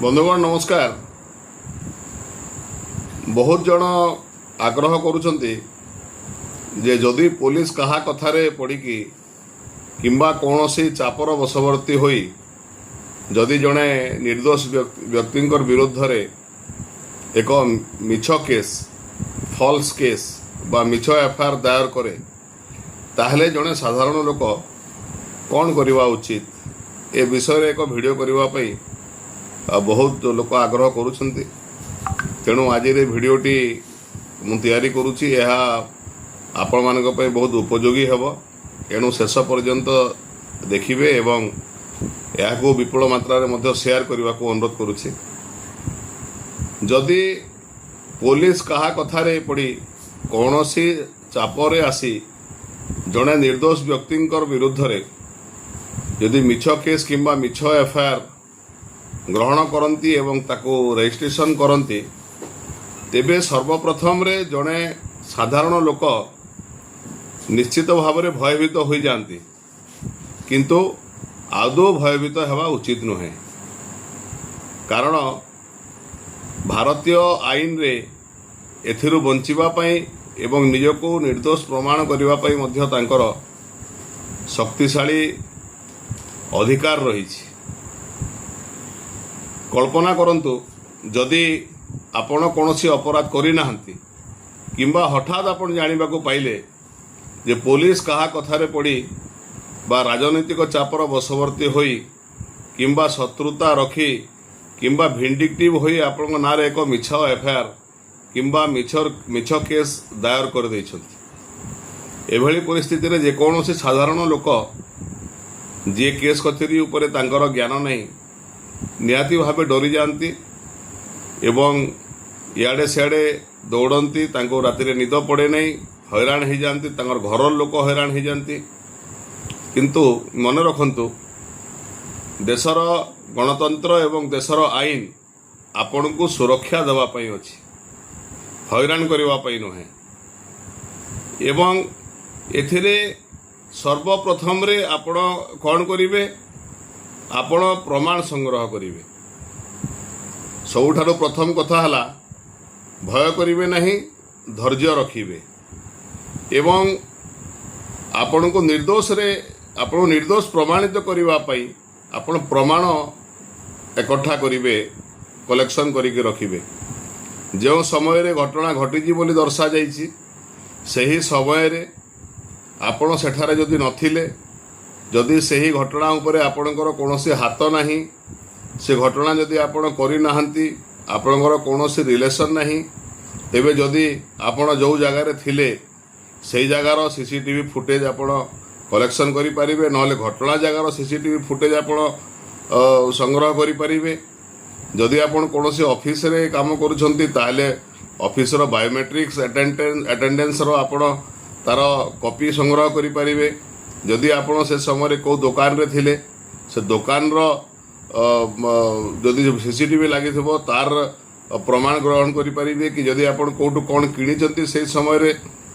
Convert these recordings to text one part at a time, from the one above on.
बंधुगण नमस्कार। बहुत जन आग्रह करुछंती जे जदि पुलिस कहा कथारे पड़िकी किंबा कौनसी चापर बशवर्ती होई जदि जड़े निर्दोष व्यक्ति विरुद्ध रे एक मिछ केस फॉल्स केस बा मिछ एफआईआर दायर करे ताहले जड़े साधारण लोक कौन करवा उचित ए विषय एक वीडियो करबा पई बहुत लोक आग्रह करुछंती। तेणु आज भिडटी मुझे करुँची यह आपण मान बहुत उपयोगी हेब। एणु शेष पर्यंत देखिए एवं यह विपुल मात्रा शेयर करने को अनुरोध करुँची। जदि पुलिस कहा कथारे पड़ी कौन सी चापरे आसी जड़े निर्दोष व्यक्ति विरुद्ध रे यदि मिछ केस किंबा मिछ एफआईआर ग्रहण करती एवं ताको रजिस्ट्रेशन करती तेबे सर्वप्रथम रे जड़े साधारण लोक निश्चित भाव में भयभीत हो जाती किंतु आदौ भयभीत हेबा उचित नुहे। कारण भारतीय आईन रे एथिरु बंचिबा पई एवं निजको निर्दोष प्रमाण करिबा पई मध्य तांकर शक्तिशाली अधिकार रही। कल्पना करंतु जदि आपण कौनसी अपराध करना किंबा हठात आपण जानिबा को पाइले जे पुलिस कहा कथारे पड़ी बा राजनीतिक चापर बशवर्ती होई किंबा शत्रुता रखी किंबा भिंडिक्टिव होई आपण नारे एक मिछ एफआईआर किंबा मिछ केस दायर कर दैछंती। एभली परिस्थिति रे जे कौनसी साधारण लोक जे केस कचेरी उपरे तांकर ज्ञान नहीं निहाती भावे डरी जाती एवं इे सियाड़े दौड़ती राति निद पड़े नहीं हैरान हो जाती घर लोक हैरान हो जाती। किंतु मन रखंतु देशर गणतंत्र एवं देशर आईन आपण को सुरक्षा देवाई अच्छी हैरान करने नुहे। एवं एथिरे सर्वप्रथम रे आपण कौन करिवे आपण प्रमाण संग्रह करिवे। सबुठारु प्रथम कथा हला भय करिवे नहीं धैर्य रखिवे एवं आपण को निर्दोष प्रमाणित करबा पई आपण प्रमाण एकठा करिवे कलेक्शन करिके रखिवे। जो समय रे घटना घटिजी बोली दर्शा जाइछि सही समय रे आपण सेठारे जदि नथिले जदि सही घटना उपरे आपणकर कौनसी हाथ नहीं से घटना जदि आपण करनाहांती आपणकर कौनसी रिलेशन नहीं तेबे जदि आपण जो जगार थिले सही जगार सीसीटीवी फुटेज आपण कलेक्शन करि परिबे नहले घटना जगार सीसीटीवी फुटेज आपण संग्रह करि परिबे। जदि आपण कौनसी ऑफिस रे काम करूछंती ताहले ऑफिस रो बायोमेट्रिक्स अटेंडेंस रो आपण तार कॉपी संग्रह करि परिबे। जदि आपण से समय को दुकान रे थिले से दुकान रो जदि सीसीटीवी लगी तार प्रमाण ग्रहण करि परिबे कि जदि आपण कोठु कोन किनिचंती से समय रे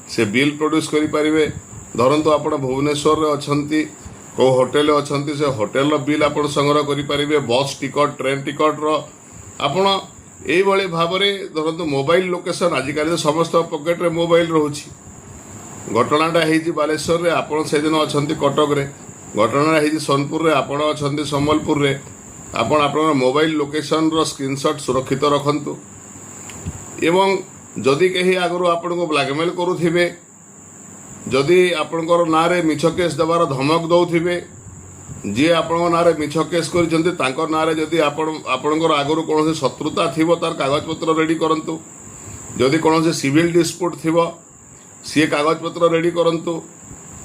से बिल प्रोड्यूस करि परिबे। धरंतु आपण भुवनेश्वर रे अछंती को होटल अछंती से होटल रो बिल आपण संग्रह करि परिबे। बस टिकट ट्रेन टिकट रो आपण एई भली भाव रे धरंतु मोबाइल लोकेशन आजिकल समस्त पॉकेट रे मोबाइल रहउछि। घटनाटा है बालेश्वर रे आपण से दिन अच्छा कटक रे घटना है सोनपुर रे आपण अच्छा संबलपुर रे आपण आपन मोबाइल लोकेशन रो स्क्रीनशॉट सुरक्षित रखंतु। एवं जदि कहीं आगु आपण को ब्लैकमेल करुथिबे जदि आपणकर नारे मिछ केस देवार धमक दौथिबे जी आपण नारे मिछ केस करिसंती तांकर नारे जदि आपणकर आगु कौन शत्रुता थिबो तार कागजपत्र रेडी करंतु। जदि कौन सिविल डिस्प्यूट थिबो सी कागज पत्र रेडी करंतु।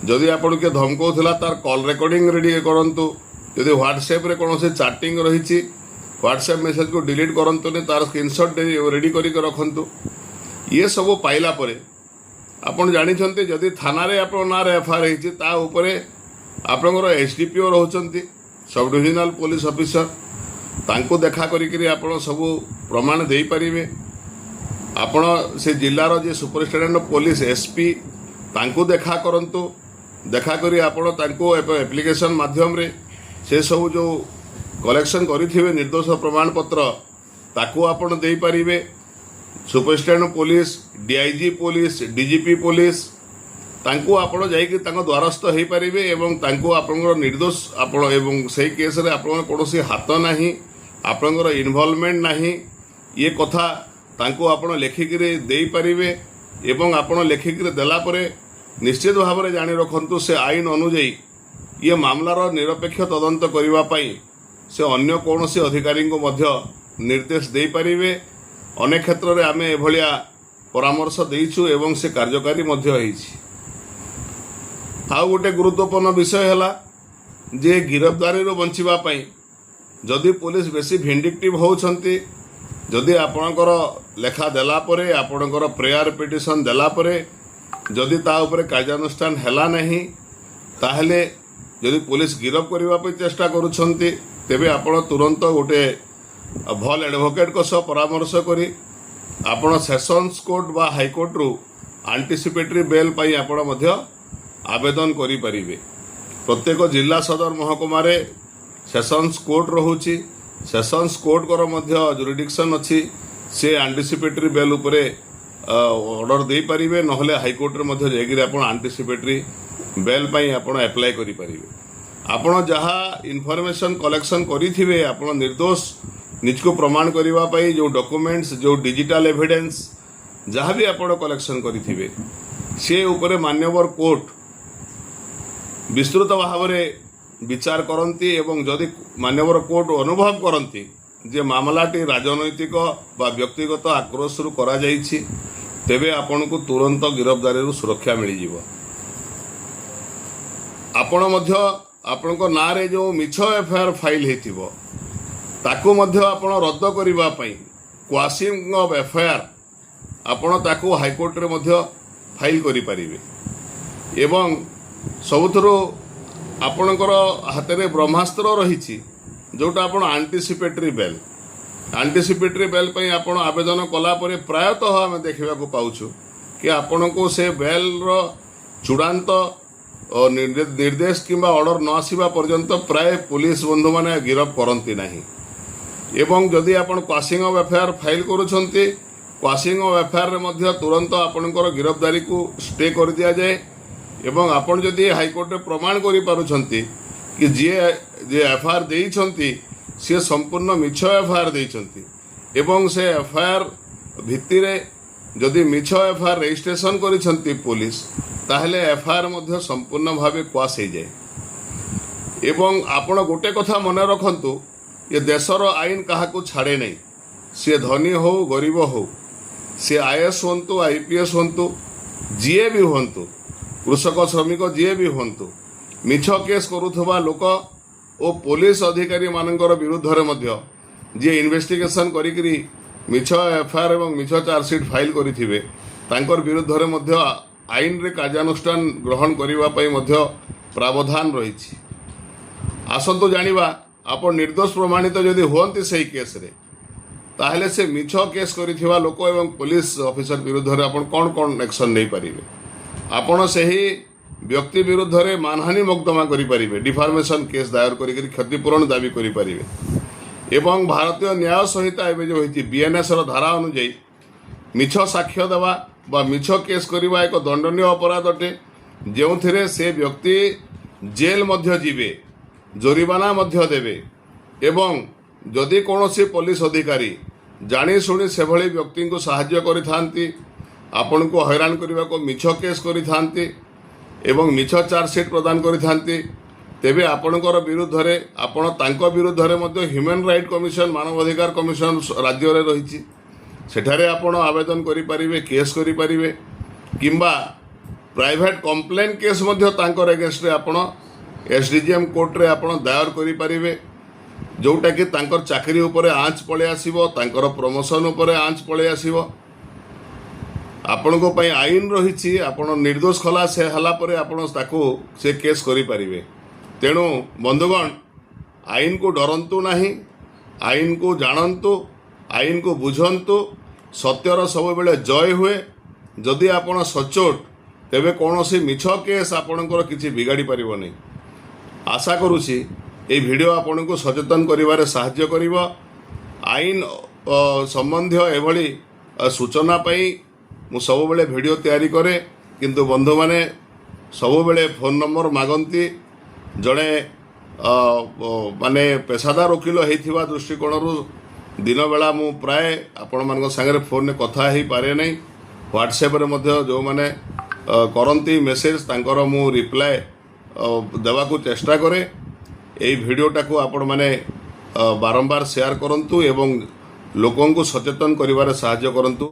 जदि आपण के धमकाउथिला तार कॉल रिकॉर्डिंग रेडी करंतु। जदि व्हाट्सएप रे कोनोसे चैटिंग रहिछि व्हाट्सएप मैसेज को डिलीट करंतु ने तार स्क्रीनशॉट रेडी करी के रखंतु। ये सब पाइला परे आपण जानि छन्ते जदि थाना रे आपण ना रे एफआईआर हिछि ता ऊपरे आपनकर SDPO रहउछन्ती sub divisional police officer तांको देखा करी कि आपण सब प्रमाण देई परिबे। आपण से जिलार जे सुपरिटेडेंट ऑफ पुलिस एसपी तांको देखा करंतु देखा करी आपण तांको एप्लिकेशन माध्यम रे से सब जो कलेक्शन करिथिबे निर्दोष प्रमाणपत्र ताकू आपण देई परिबे। Superintendent police, DIG police, DGP police तांको आपण जाइकि तांको द्वारस्थ हेई परिबे एवं तांको आपनकर निर्दोष आपण एवं सही केस रे आपण कोनोसी हाथ नाही, आपनकर इन्वॉल्वमेंट नाही, ये कथा तांको आपण लेखिकिरे देई परिबे एवं आपण लेखिकिरे देला परे निश्चित भाव में जानी रखंतु से आईन अनुଯାयी ये मामलार निरपेक्ष तदंत करने पाई से अन्य कौन से अधिकारी को मध्य निर्देश दे पारिबे। अनेक क्षेत्र में आम एभलिया परामर्श देइछु एवं से कार्यकारी मध्य होइछि। आउ गोटे गुरुत्वपूर्ण विषय है जे गिरफ्तारी बंचिबा पई जदि पुलिस बेसी भिंडिक्टिव होउछंती, जदि आपणकर लेखा देला परे आपणकर प्रेयर पिटिशन देला परे जदि ता उपरे कार्यानुष्ठान हैला नहीं ताहले जदि पुलिस गिरफ करबा पे चेष्टा करूछंती तेबे आपण तुरंत गोटे भल एडवोकेट को सह परामर्श करी आपण सेशंस कोर्ट बा हाई कोर्ट रु एंटीसिपेटरी बेल पाई आपण मध्य आवेदन करि परिबे। प्रत्येक जिला सदर महकुमा रे सेशंस कोर्ट रहुची, सेशंस कोर्ट कर मध्य जुरिडिक्शन अछि, से एंटीसिपेटरी बेल उपरे ऑर्डर दे पारिबे, नहले हाईकोर्ट रे मध्य जागिर आपण एंटीसिपेटरी बेल पाई आपण अप्लाई करि परिबे। आपण जहा इनफॉरमेशन कलेक्शन करिथिबे आपण निर्दोष निजको प्रमाण करबा पाई जो डॉक्यूमेंट्स जो डिजिटल एविडेंस जहा भी आपण कलेक्शन करिथिबे से ऊपर मान्यवर कोर्ट विस्तृत भाव में विचार करती एवं जदि मान्यवर कोर्ट अनुभव करती जे मामलाटी राजनैतिक बा व्यक्तिगत आक्रोश रु करा जाइछि तेबे आपण को तुरंत गिरफ्तारी सुरक्षा मिल जिवो। आपण मध्य आपण को ना रे जो मिछ एफआईआर फाइल हेतिबो ताकू मध्य आपण रद्द करिबा पई क्वाशिंग ऑफ एफआईआर आपण ताकू हाईकोर्ट रे मध्य फाइल करि परिबे एवं सबुथरो आपणकर हाथ में ब्रह्मास्त्र रही जोटा आपण एंटीसिपेटरी बेल पई आपण आवेदन कला परे प्रायतः आम देखा पाउछु कि आपण को से बेल रो चूड़ांत निर्देश किंबा ऑर्डर न आसीबा पर्यंत प्राय पुलिस बंधु माने गिरफ करंती नाही एवं जदि आपण क्वाशिंग ऑफ एफआईआर फाइल करूछंती क्वाशिंग ऑफ एफआईआर रे मध्य तुरंत आपणकर गिरफ्तारी को स्टे कर दिया जाए एवं आपण जदि हाईकोर्ट में प्रमाण करि पारुछंती कि जे एफआईआर देइछंती से संपूर्ण मिछ एफआईआर देइछंती एवं से एफआईआर भित्ति रे जदि मिछ एफआईआर रजिस्ट्रेशन करिछंती पुलिस ताहले एफआईआर मध्य संपूर्ण भावे क्वाश हो जाए। एवं आपण गोटे कथा मन रखंतु ये देशर आईन काहाकू छाड़े नहीं, सी धनी हो गरीब हो, सी आईएएस हूँ आईपीएस हूँ जीए भी हूँ कृषक श्रमिक जीए भी हूँ मिछ केस करुवा लोक और पुलिस अधिकारी मानकर विरुद्ध रे मध्य जी इन्वेस्टिगेशन करी मिछ एफआईआर एवं मिछ चार्जसीट फाइल करिथिबे तांकर विरुद्ध रे मध्य आईन रे कार्यानुष्ठान ग्रहण करिवा पई मध्य प्रावधान रही। आसंतु जानिबा आपण निर्दोष प्रमाणित जदि होंती सही केस रे ताहले से मिछ केस करिथिबा लोक एवं पुलिस ऑफिसर विरुद्ध रे आपण कोन एक्शन नै परिबे। आपण सही व्यक्ति विरुद्ध रे मानहानि मोकदमा करि परिबे, डिफॉर्मेशन केस दायर करी क्षतिपूरण दाबी करि परिबे एवं भारतीय न्याय संहिता एबे जो होइछि बीएनएस रो धारा अनुଯାयी मिछ साक्ष्य देवा बा मिछ केस करिबा एक दंडनीय अपराध अटे जेउथिरे से व्यक्ति जेल मध्य जीवे, जोरिमाना मध्य देवे एवं जदि कौनसी पुलिस अधिकारी जानी शुणी से भली व्यक्ति को साहाय्य करिथांती आपण को हैरान करने को मिछ केस करिथांती एवं मिछ चार्जसीट प्रदान करिथांती तेबे आपणकर विरुद्ध रे आपण तांको विरुद्ध रे मध्य ह्यूमन राइट कमिशन मानवाधिकार कमिशन राज्य रे रहिछि सेठारे आपण आवेदन करि परिबे, केस करि परिबे किंबा प्राइवेट कंप्लेन केस मध्य तांकर अगेंस्ट रे आपण एसडीजीएम कोर्ट रे आपण दायर करि परिबे जोटा कि तांकर चाकरी उपरे आंच पळे आसीबो, तांकर प्रमोशन उपरे आंच पळे आसीबो। आपण को पई आईन रही आपण निर्दोष खलास हला परे आपण ताको से केस करि परिबे। तेणु बंधुगण आईन को डरंतु नहीं, आईन को जानंतु, आईन को बुझंतु, सत्यर सब बेले जय हुए। जदि आपण सचोट तेबे कौन सी मिछ केस आपणकर किछि बिगाड़ी परिबो नहीं। आशा करुछि এই ভিডিও ଆପଣଙ୍କୁ ସଚେତନ କରିବାରେ ସାହାଯ୍ୟ କରିବ। ଆଇନ ସମ୍ବନ୍ଧୀୟ ଏଭଳି ସୂଚନା ପାଇଁ ମୁଁ ସବୁବେଳେ ଭିଡ଼ିଓ ତିଆରି କରେ, କିନ୍ତୁ ବନ୍ଧୁମାନେ ସବୁବେଳେ ଫୋନ୍ ନମ୍ବର ମାଗନ୍ତି। ଜଣେ ମାନେ ପେଶାଦାର ଓକିଲ ହେଇଥିବା ଦୃଷ୍ଟିକୋଣରୁ ଦିନବେଳା ମୁଁ ପ୍ରାୟ ଆପଣମାନଙ୍କ ସାଙ୍ଗରେ ଫୋନ୍ରେ କଥା ହେଇପାରେ ନାହିଁ। ହ୍ୱାଟ୍ସଆପ୍ରେ ମଧ୍ୟ ଯେଉଁମାନେ କରନ୍ତି ମେସେଜ୍ ତାଙ୍କର ମୁଁ ରିପ୍ଲାଏ ଦେବାକୁ ଚେଷ୍ଟା କରେ। এই ভিডিওটাକୁ ଆପଣମାନେ ବାରମ୍ବାର ସେୟାର କରନ୍ତୁ ଏବଂ ଲୋକଙ୍କୁ ସଚେତନ କରିବାରେ ସାହାଯ୍ୟ କରନ୍ତୁ।